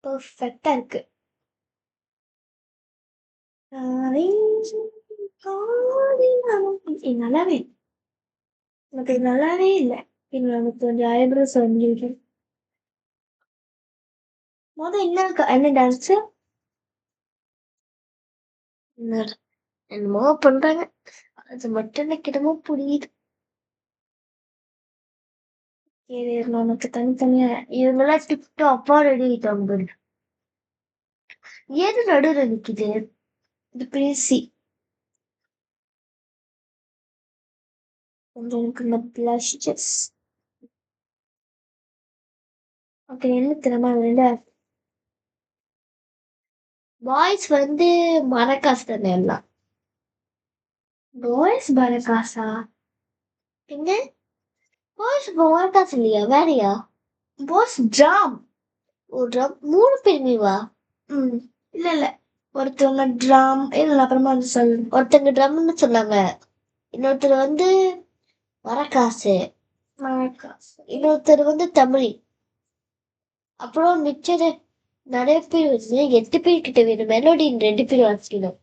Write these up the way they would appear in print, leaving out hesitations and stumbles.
பெர்ஃபெக்ட்டா இருக்கு. நானே நல்லாவே இல்ல. எனக்கு இது நல்லாவே இல்ல. எனக்கு கொஞ்சம் ஐப்ரோஸ் வந்து என்ன டான்ஸு? என்னமோ பண்றாங்க. அது மட்டும் எனக்கு என்னமோ புரியுது. இது நமக்கு தனித்தனியா இவங்கெல்லாம் டிப்டோ அப்பா ரெடி ஆயிட்டாங்க பாரு. ஏது நடுவுல நிக்குது? இது பேசி கொஞ்சம் எனக்கு இந்த பிளஷஸ். ஓகே என்ன தெரியுமா இல்ல பாய்ஸ் வந்து மரக்காசு தானே எல்லாம். பாய்ஸ் மரக்காசா? என்ன பாய்ஸ் மரக்காசு இல்லையா வேறயா? Boys drum. ஒரு ட்ரம் 3 பேருமே வா. இல்ல இல்ல ஒருத்தவங்க ட்ரம் இல்ல அப்புறமா வந்து ஒருத்தங்க ட்ரம்னு சொன்னாங்க. இன்னொருத்தர் வந்து மரக்காசு. இன்னொருத்தர் வந்து தமிழ். அப்புறம் மிச்சது நிறைய பேர் வச்சு 8 பேர் கிட்ட வேணும். மெலோடி 2 பேர் வச்சுக்கணும்.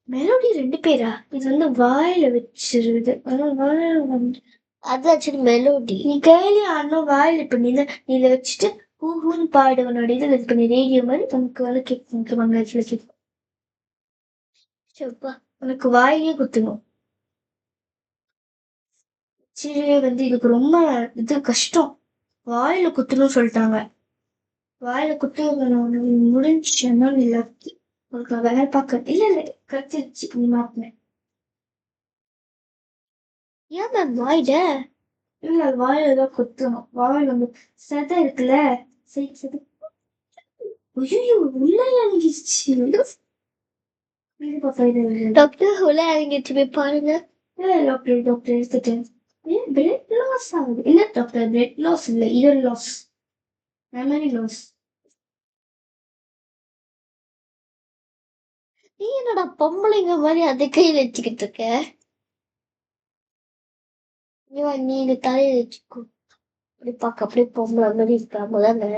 மெலோடி 2 பேரா? இது வந்து வாயில வச்சிருது. அதாச்சு மெலோடி. நீ கையில ஆடணும் வாயில இப்ப நீ இதை வச்சுட்டு ஹூன்னு பாடு உன்னோட இதில் இது பண்ணி ரேடியோ மாதிரி உனக்கு வந்து கேட்கும் மங்கலத்துல கேட்கும். சரிப்பா உனக்கு வாயிலே குத்தணும். சரி வந்து இதுக்கு ரொம்ப இது கஷ்டம். வாயில குத்தணும்னு சொல்லிட்டாங்க. வாயில குத்து முடிஞ்சுன்னா இல்ல உங்களுக்கு வேலை பார்க்க இல்ல இல்ல கத்திருச்சு நீ மாப்பினேன். ஏன் மேம் வாயிட இல்ல வாயில தான் குத்தணும். வாயில் வந்து செதை இருக்குல்ல செதை ஐயோ உள்ள இறங்கிடுச்சு. டாக்டர் உள்ள இறங்கிடுச்சு போய் பாருங்க. இல்ல டாக்டர் டாக்டர் எடுத்துட்டேன். பிரெட் லாஸ் ஆகுது. இல்ல டாக்டர் பிரெட் லாஸ் இல்ல இயர் லாஸ் மெமரி லாஸ். நீ என்னடா பொம்பளைங்க மாதிரி அதை கையில் வச்சுக்கிட்டு இருக்க? நீ இந்த தலையில வச்சுக்கோ. அப்படி பார்க்க அப்படியே பொம்பளை மாதிரி இருக்காம தானே.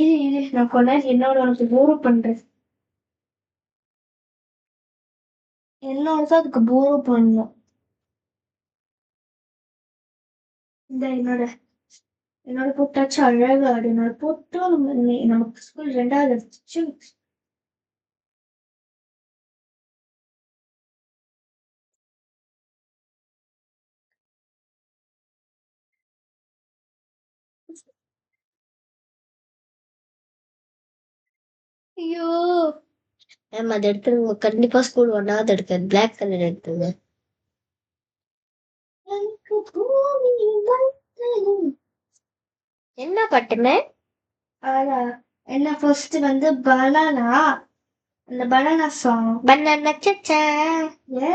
இரு நான் கொஞ்ச நேரம் என்னோட உனக்கு போரோ பண்றேன். என்னோட தான் அதுக்கு போரோ பண்ணணும். இந்த என்னோட போட்டாச்சு அழகா ஆடு. என்னோட போட்டோம் நமக்கு ஸ்கூல் 2வது இருந்துச்சு. ஐயோ மேம் அதை எடுத்துருங்க. கண்டிப்பா ஸ்கூல் 1வது எடுக்க பிளாக் கலர் எடுத்துங்க. என்ன பாட்டுமே என்ன ஃபர்ஸ்ட் வந்து பனானா. அந்த பனானா சாங் பனானா சச்சா ஏ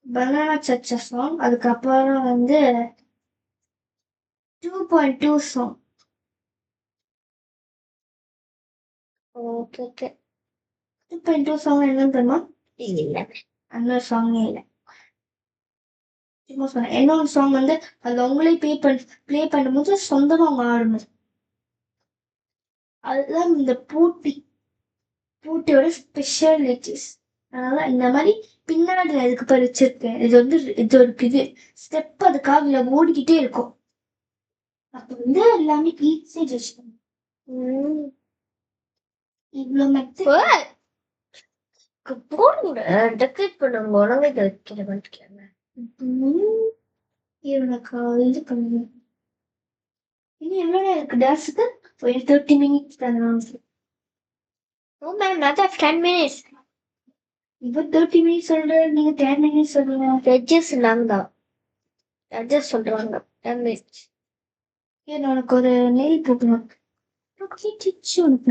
பனானா சச்சா சாங். அதுக்கப்புறம் வந்து 2.2 சாங். ஓகே ஓகே 2.2 சாங் என்னன்னு தெரியுமா? இல்ல அந்த சாங்கே இல்லை. சும்மா சொன்னேன். என்னோட சாங் வந்து அது அவங்களே ப்ளே பண்ணும்போது சொந்தமா அவங்க ஆடணும். அதுதான் இந்த போட்டியோட ஸ்பெஷாலிட்டிஸ். அதனால இந்த மாதிரி பின்னாடி அதுக்கு பறிச்சிருக்கேன். இது வந்து இது ஒரு இது ஸ்டெப் அதுக்காக இதுல ஓடிக்கிட்டே இருக்கும். அப்ப வந்து எல்லாமே ஈஸியா ஜட்ஜ் பண்ணும். இவ்வளவு மெத்தட் போடுங்க டெக்கரேட் பண்ணுங்க. உடனே வைக்கிற மாட்டேங்கிறாங்க. எனக்கு இது பண்ணுங்க. இன்னும் எவ்வளோ நேரம் இருக்கு டான்ஸுக்கு? ஒரு 30 மினிட்ஸ் தானே. ஓ மேம் அதான் 10 மினிட்ஸ். இப்போ 30 மினிட்ஸ் சொல்ற நீங்க 10 மினிட்ஸ் சொல்றீங்க. ஜட்ஜஸ் நாங்க தான் ஜட்ஜஸ் சொல்றாங்க 10 மினிட்ஸ். உனக்கு ஒரு நெயில் போடணும். உனக்கு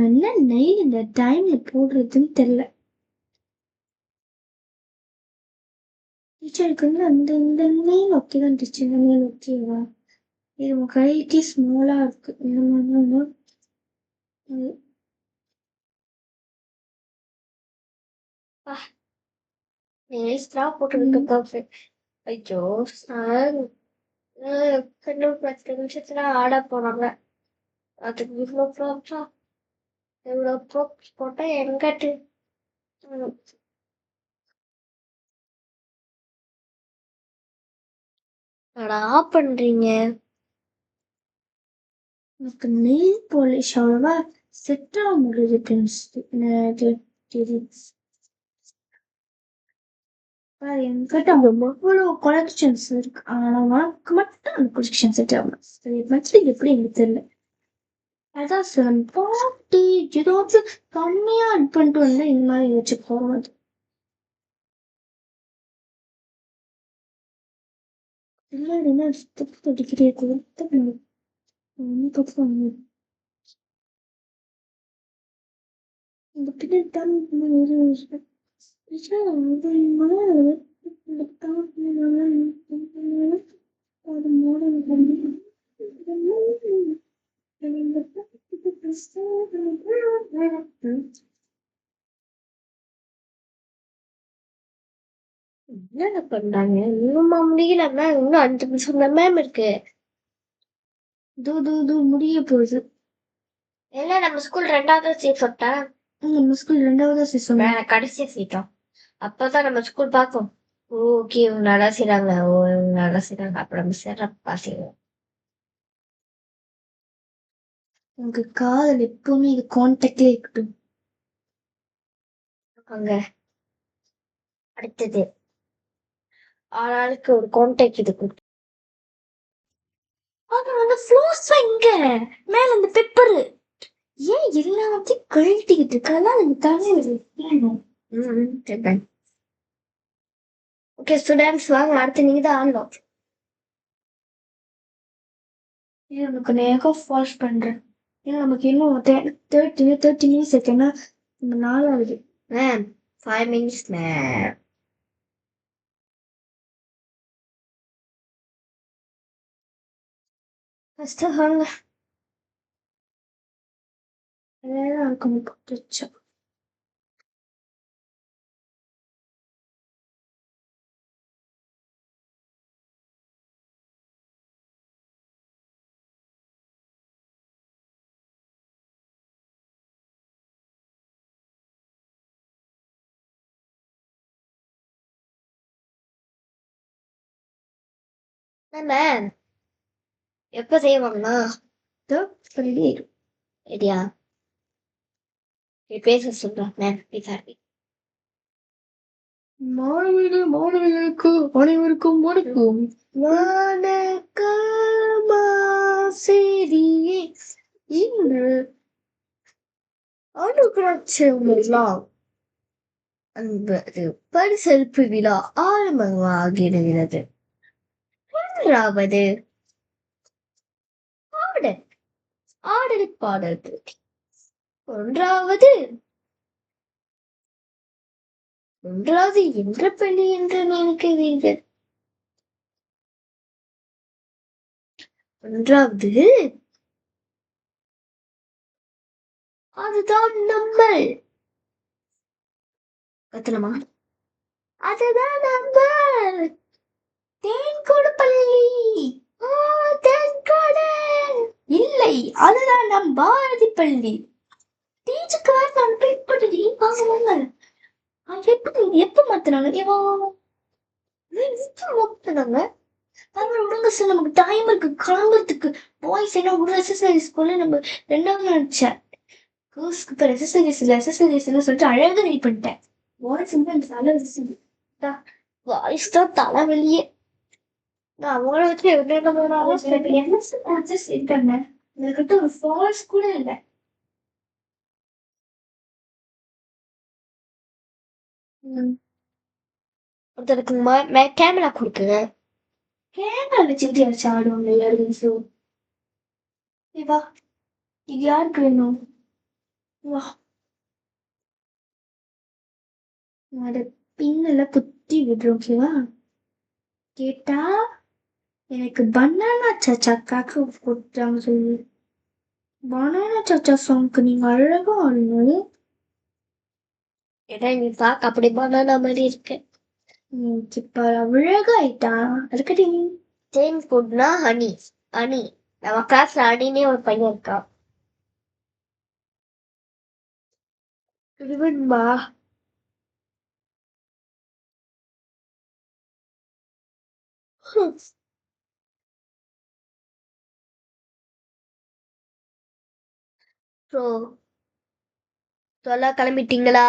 என்ன நெயில் இந்த டைம்ல போடுறதுன்னு தெரியல. டீச்சருக்கு வந்து அந்த இந்த நெயில் ஓகே தான் டீச்சர். இந்த நெயில் ஓகேவா? இது உன் கைக்கு ஸ்மாலா இருக்கு. நெயில்ஸ்லாம் போட்டுக்கிட்டு பர்ஃபெக்ட். ஐயோ சார் இன்னும் 10 நிமிஷத்துல ஆட போறாங்க. அதுக்கு இவ்வளவு ப்ராப்ஸா இவ்வளவு ப்ராப்ஸ் போட்டா எங்கட்டு ஆஃப் பண்றீங்க? எனக்கு நெயில் பாலிஷ் அவ்வளவா செட் ஆக முடியுது. என்கிட்ட எவ்வளவு கலெக்ஷன்ஸ் இருக்கு. ஆனா உனக்கு மட்டும் அந்த கலெக்ஷன் செட் ஆகும். எப்படி எனக்கு தெரியல. அதான் சார் பாட்டி ஏதாச்சும் கம்மியா ஆட் பண்ணிட்டு வந்தா இந்த மாதிரி ஏதாச்சும் போகாது. இல்லைன்னா தப்பு அடிக்கிறே கொடுத்து இந்த பின்னாடி என்ன பண்றாங்க? இன்னுமா முடியல மேம்? இன்னும் 5 நிமிஷம் தான் மேம் இருக்கு. முடிய போகுது. இல்ல நம்ம ஸ்கூல் 2வது சீட் சொல்லிட்டேன். நம்ம ஸ்கூல் 2வது சீட் கடைசி சீட்டம். அப்பதான் நம்ம ஸ்கூல் பார்க்கும். ஓகே இவங்க நல்லா செய்றாங்க. இவங்க நல்லா செய்றாங்க. அப்ப நம்ம சிறப்பா செய்வோம். உங்க காதல் எப்பவுமே இது கான்டாக்ட்ல இருக்கட்டும். அங்க அடுத்தது ஆளாளுக்கு ஒரு கான்டாக்ட் இது கொடுத்து. அந்த ஃப்ளோர்ஸ் இங்க மேல அந்த பெப்பர் ஏன் எல்லாத்தையும் கழட்டிக்கிட்டு இருக்கெல்லாம் எனக்கு தலைவர். ஓகே ஸ்டூடெண்ட்ஸ் வாங்க, அடுத்து நீங்க தான் ஆடணும். நமக்கு நேரம் ஃபால்ஸ் பண்றேன். ஏன்னா நமக்கு இன்னும் 30 மினிட்ஸ் இருக்குன்னா நம்ம 4 ஆகுது மேம். 5 minutes ma'am. ஃபர்ஸ்ட் வாங்க. அதெல்லாம் இருக்கும் போட்டுச்சா. மேம் எப்ப செய்வாங்களா? சொல்லிடு ரெடியா? பேச சொல்றேன் மேம். பேசாடி. மாணவிகளுக்கு அனைவருக்கும் வணக்கம். வணக்கமாசிரியே. இன்று அனுகிராட்சியம் என்பது பரிசளிப்பு விழா ஆரம்பமாகிறது. 1வது ஆடல் ஆடல் பாடல்கள். 1வது என்ற பள்ளி என்று நினைக்கிறீர்கள்? 1வது அதுதான் நம்ம கத்தலமா. அதுதான் நம்ம தேன்கூடு பள்ளி. தேன்கூடு இல்லை, அதுதான் நம் பாரதி பள்ளி. டீச்சருக்கு நான் ட்ரீட் பண்ணி வாங்க. எப்படி எப்ப மாத்தினாங்க? மாத்தினாங்க. விடுங்க சார், நமக்கு டைம் இருக்கு கிளம்புறதுக்கு. பாய்ஸ் என்ன ஒரு எக்ஸசைஸ் போல நம்ம 2வது நினைச்சேன். கேர்ள்ஸ்க்கு இப்ப எக்ஸசைஸ் சொல்லிட்டு அழகா ரெடி பண்ணிட்டேன். பாய்ஸ் வாய்ஸ் தான் தலைவலியே. நான் அவங்கள வச்சு என்ன இதுக்கிட்ட ஒரு ஃபால்ஸ் கூட இல்லை. ஒருத்தருக்கு கேமரா கொடுக்குங்க. கேமரா வச்சுக்கிட்டு யாராச்சும் ஆடுவாங்க எல்லாரும். வா, இது யாருக்கு வேணும்? வா, அத பின்னல குத்தி விடுறோம். ஓகேவா? கேட்டா எனக்கு பனானா சாச்சாக்காக்கு கொடுத்தாங்க சொல்லு. பனானா சாச்சா சாங்க்கு நீங்க அழகா ஆடுங்க. ஏன்னா நீ பார்க்க அப்படி பனானா மாதிரி இருக்கு. இப்ப அழகா ஆயிட்டா. அதுக்கடி தேன் போடுனா ஹனி. அனி. நம்ம கிளாஸ்ல அனினே ஒரு பையன் இருக்கான். ரிவன்பா. ஸோ, சொல்ல கிளம்பிட்டீங்களா?